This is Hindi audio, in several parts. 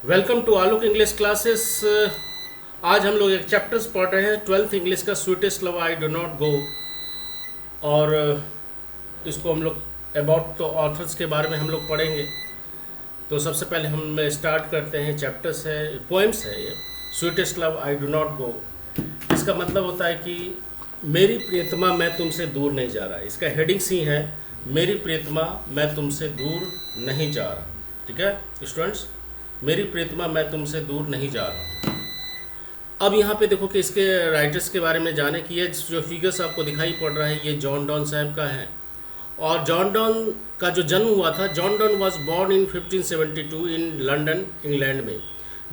Welcome to Alok English classes. आज हम लोग एक चैप्टर्स पढ़ रहे हैं 12th इंग्लिश का sweetest love I do not go. और इसको हम लोग अबाउट द ऑथर्स के बारे में हम लोग पढ़ेंगे। तो सबसे पहले हम स्टार्ट करते हैं। चैप्टर्स है, पोएम्स है ये। Sweetest love I do not go, इसका मतलब होता है कि मेरी प्रियतमा मैं तुमसे दूर नहीं जा रहा। इसका हेडिंग्स ही है मेरी प्रियतमा मैं तुमसे दूर नहीं जा रहा। ठीक है स्टूडेंट्स, मेरी प्रियतमा मैं तुमसे दूर नहीं जा रहा। अब यहाँ पे देखो कि इसके राइटर्स के बारे में जाने की, ये जो फिगर्स आपको दिखाई पड़ रहा है ये जॉन डॉन साहब का है। और जॉन डॉन का जो जन्म हुआ था, John Donne was born in 1572 in London England में।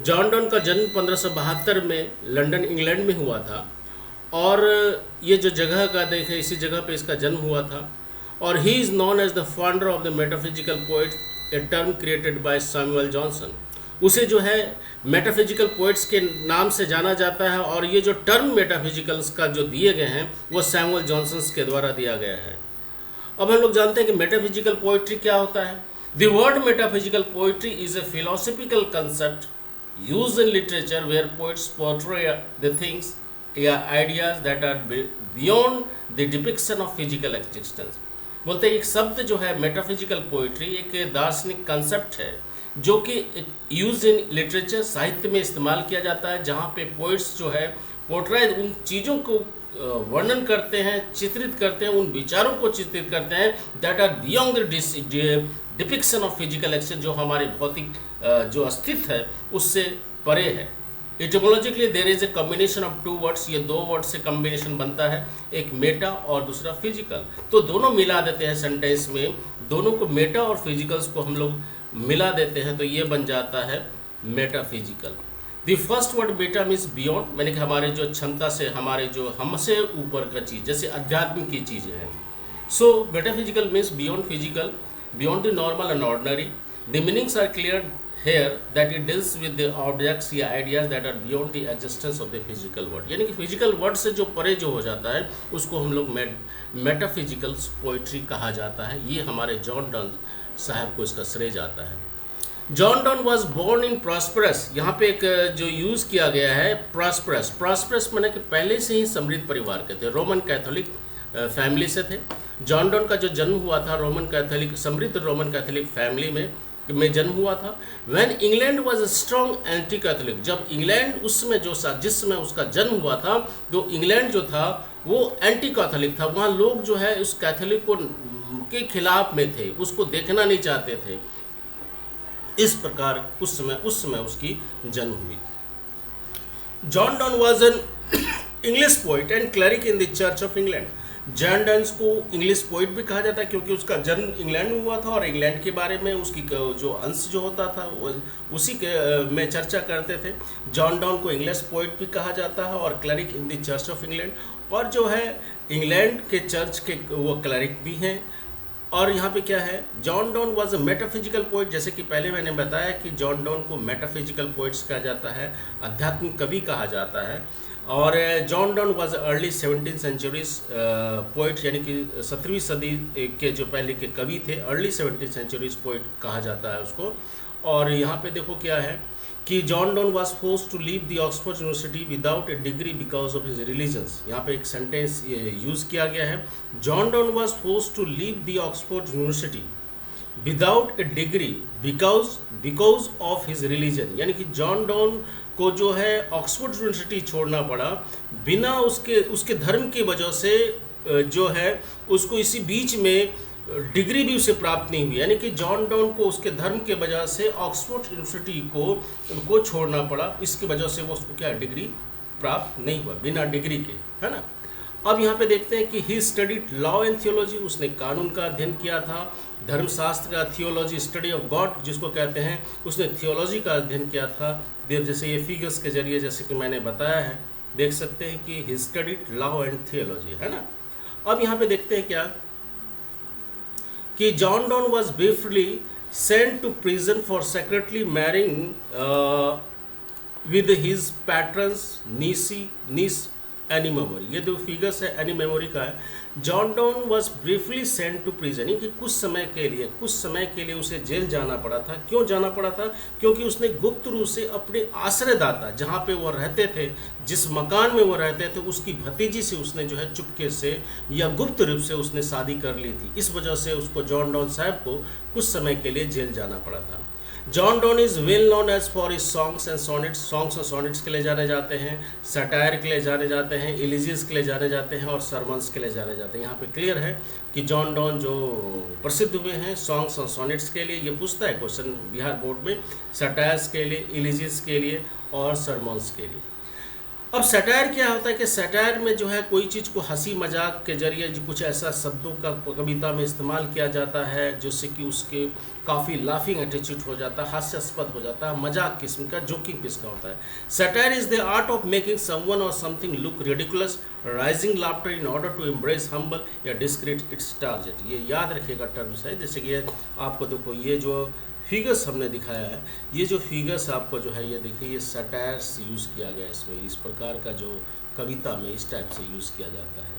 जॉन डॉन का जन्म 1572 में लंदन इंग्लैंड में हुआ था। और ये जो जगह का देखें, इसी जगह पे इसका जन्म हुआ था। और he is known as the founder of the metaphysical poet, a term created by Samuel Johnson. उसे जो है मेटाफिजिकल पोइट्स के नाम से जाना जाता है। और ये जो टर्म मेटाफिजिकल्स का जो दिए गए हैं वो सैमुअल जॉनसन के द्वारा दिया गया है। अब हम लोग जानते हैं कि मेटाफिजिकल पोइट्री क्या होता है। The word metaphysical poetry is a philosophical concept use in literature where poets portray the things या ideas that are beyond the depiction of physical existence. बोलते हैं एक शब्द जो है मेटाफिजिकल पोइट्री एक दार्शनिक कंसेप्ट है जो कि यूज इन लिटरेचर, साहित्य में इस्तेमाल किया जाता है, जहाँ पे पोइट्स जो है पोर्ट्रेट उन चीज़ों को वर्णन करते हैं, चित्रित करते हैं, उन विचारों को चित्रित करते हैं that are beyond the depiction of physical action, जो हमारे भौतिक जो अस्तित्व है उससे परे है। Etymologically there is a combination of two words, ये दो वर्ड से कॉम्बिनेशन बनता है, एक मेटा और दूसरा फिजिकल। तो दोनों मिला देते हैं सेंटेंस में, दोनों को मेटा और फिजिकल्स को हम लोग मिला देते हैं तो ये बन जाता है metaphysical. The first word Meta means beyond, मैंने कि हमारे जो क्षमता से, हमारे जो हमसे ऊपर का चीज़, जैसे अध्यात्म की चीज़ें हैं। So metaphysical means beyond physical, beyond the normal and ordinary. The meanings are clear here that it deals with the objects या ideas that are beyond the existence of the physical world, यानी कि फिजिकल वर्ड से जो परे जो हो जाता है उसको हम लोग मेटाफिजिकल पोइट्री कहा जाता है। ये हमारे जॉन डॉन साहब को इसका श्रेय जाता है। John Donne was born in prosperous, यहाँ पे एक जो यूज़ किया गया है प्रॉस्परस, प्रॉस्परस मैंने कि पहले से ही समृद्ध परिवार के थे, रोमन कैथोलिक फैमिली से थे। जॉन डॉन का जो जन्म हुआ था रोमन कैथोलिक, समृद्ध रोमन कैथोलिक फैमिली में जन्म हुआ था। When England was a strong anti Catholic, जब इंग्लैंड उसमें जो जिस समय उसका जन्म हुआ था, तो इंग्लैंड जो था वो एंटी कैथोलिक था। वहाँ लोग जो है उस कैथोलिक को के खिलाफ में थे, उसको देखना नहीं चाहते थे। इस प्रकार उस समय उसकी जन्म हुई। John Donne was an English poet and cleric in the church of England. John Donne को इंग्लिश पोइट भी कहा जाता है क्योंकि उसका जन्म इंग्लैंड में हुआ था और इंग्लैंड के बारे में उसकी जो अंश जो होता था वो उसी के में चर्चा करते थे। जॉन डॉन को इंग्लिश पोइट भी कहा जाता है और cleric in the church of England, और जो है इंग्लैंड के चर्च के वो क्लरिक भी हैं। और यहाँ पे क्या है, John Donne was a metaphysical poet, जैसे कि पहले मैंने बताया कि जॉन डॉन को मेटाफिजिकल पोइट्स कहा जाता है, आध्यात्मिक कवि कहा जाता है। और John Donne was early 17th centuries poet, यानी कि 17वीं सदी के जो पहले के कवि थे, अर्ली 17th सेंचुरीज पोइट कहा जाता है उसको। और यहाँ पे देखो क्या है कि John Donne was forced to leave the Oxford University without a degree because of his religions. यहाँ पे एक सेंटेंस यूज़ किया गया है, John Donne was forced to leave the Oxford University without a degree because of his religion, यानी कि जॉन डॉन को जो है ऑक्सफोर्ड यूनिवर्सिटी छोड़ना पड़ा बिना उसके धर्म की वजह से, जो है उसको इसी बीच में डिग्री भी उसे प्राप्त नहीं हुई। यानी कि जॉन डॉन को उसके धर्म के वजह से ऑक्सफोर्ड यूनिवर्सिटी को छोड़ना पड़ा, इसकी वजह से वो उसको क्या डिग्री प्राप्त नहीं हुआ, बिना डिग्री के, है ना। अब यहाँ पे देखते हैं कि he studied law and theology, उसने कानून का अध्ययन किया था। धर्मशास्त्र का थियोलॉजी, स्टडी ऑफ गॉड जिसको कहते हैं, उसने थियोलॉजी का अध्ययन किया था। जैसे ये फिगर्स के जरिए जैसे कि मैंने बताया है, देख सकते हैं कि he studied law and theology, है ना। अब यहाँ पे देखते हैं क्या कि John Donne was briefly sent to prison for secretly marrying with his patron's niece any memory, ये जो फिगर्स है एनी मेमोरी का है। John Donne was briefly sent to prison, यानी कि कुछ समय के लिए उसे जेल जाना पड़ा था। क्यों जाना पड़ा था? क्योंकि उसने गुप्त रूप से अपने आश्रयदाता, जहाँ पे वो रहते थे, जिस मकान में वो रहते थे, उसकी भतीजी से उसने जो है चुपके से या गुप्त रूप से उसने शादी कर ली थी। इस वजह से उसको, जॉन डॉन साहब को, कुछ समय के लिए जेल जाना पड़ा था। John Donne is well known as for his songs and sonnets के लिए जाने जाते हैं, सटायर के लिए जाने जाते हैं, एलिजियस के लिए जाने जाते हैं और सरमन्स के लिए जाने जाते हैं। यहाँ पे क्लियर है कि जॉन डॉन जो प्रसिद्ध हुए हैं सॉन्ग्स और सोनेट्स के लिए, ये पूछता है क्वेश्चन बिहार बोर्ड में, सटायर्स के लिए, एलिजियस के लिए और सरमन्स के लिए। अब सटायर क्या होता है कि सटायर में जो है कोई चीज़ को हंसी मजाक के जरिए जो कुछ ऐसा शब्दों का कविता में इस्तेमाल किया जाता है जिससे कि उसके काफ़ी लाफिंग एटीट्यूड हो जाता है, हास्यास्पद हो जाता है, मजाक किस्म का, जोकिंग किस्म का होता है। Satire is the art of making someone और something look ridiculous, raising laughter in order to embrace humble या डिस्क्रेट इट्स टारगेट। ये याद रखिएगा टर्म्स है। जैसे कि आपको देखो, ये जो फिगर्स हमने दिखाया है, ये जो फिगर्स आपको जो है ये देखिए, ये सटायर्स यूज़ किया गया इसमें, इस प्रकार का जो कविता में इस टाइप से यूज़ किया जाता है।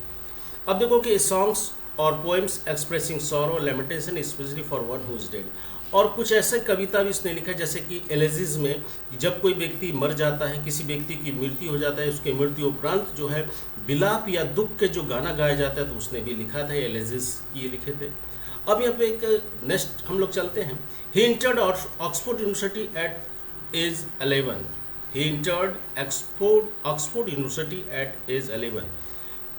अब देखो कि सॉन्ग्स और poems expressing sorrow lamentation specially for one who is dead, और कुछ ऐसे कविता भी इसने लिखा है जैसे कि एलेजिज में, जब कोई व्यक्ति मर जाता है, किसी व्यक्ति की मृत्यु हो जाता है, उसके मृत्यु उपरांत जो है विलाप या दुख के जो गाना गाया जाता है, तो उसने भी लिखा था, एलेजिज ये लिखे थे। अब यहाँ पे एक नेक्स्ट हम लोग चलते हैं। He entered Oxford University at age 11। He entered Oxford University at age 11।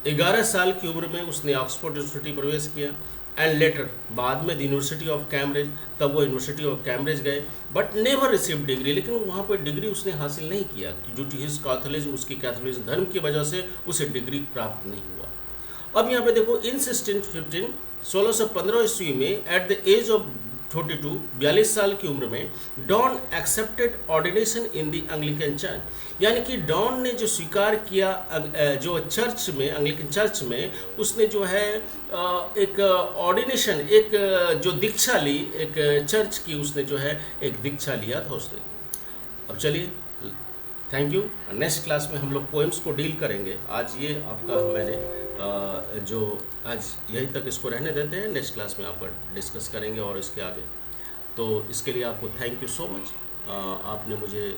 11 साल की उम्र में उसने ऑक्सफोर्ड यूनिवर्सिटी प्रवेश किया। एंड लेटर, बाद में द यूनिवर्सिटी ऑफ कैम्ब्रिज, तब वो यूनिवर्सिटी ऑफ कैम्ब्रिज गए, बट नेवर रिसीव डिग्री, लेकिन वहाँ पर डिग्री उसने हासिल नहीं किया ड्यू टू हिज कैथोलिज्म, उसकी कैथोलिज्म धर्म की वजह से उसे डिग्री प्राप्त नहीं हुआ। अब यहाँ पे देखो, इन 1615 ईस्वी में एट द एज ऑफ 42, 42 साल की उम्र में, Donne accepted ordination in the Anglican church, यानी कि डॉन ने जो स्वीकार किया जो चर्च में, एंग्लिकन चर्च में, उसने जो है एक ऑर्डिनेशन, एक जो दीक्षा ली, एक चर्च की उसने जो है एक दीक्षा लिया था उसने। अब चलिए, थैंक यू। नेक्स्ट क्लास में हम लोग पोएम्स को डील करेंगे। आज ये आपका मैंने जो आज यहीं तक इसको रहने देते हैं, नेक्स्ट क्लास में आपका डिस्कस करेंगे और इसके आगे। तो इसके लिए आपको थैंक यू सो मच। आपने मुझे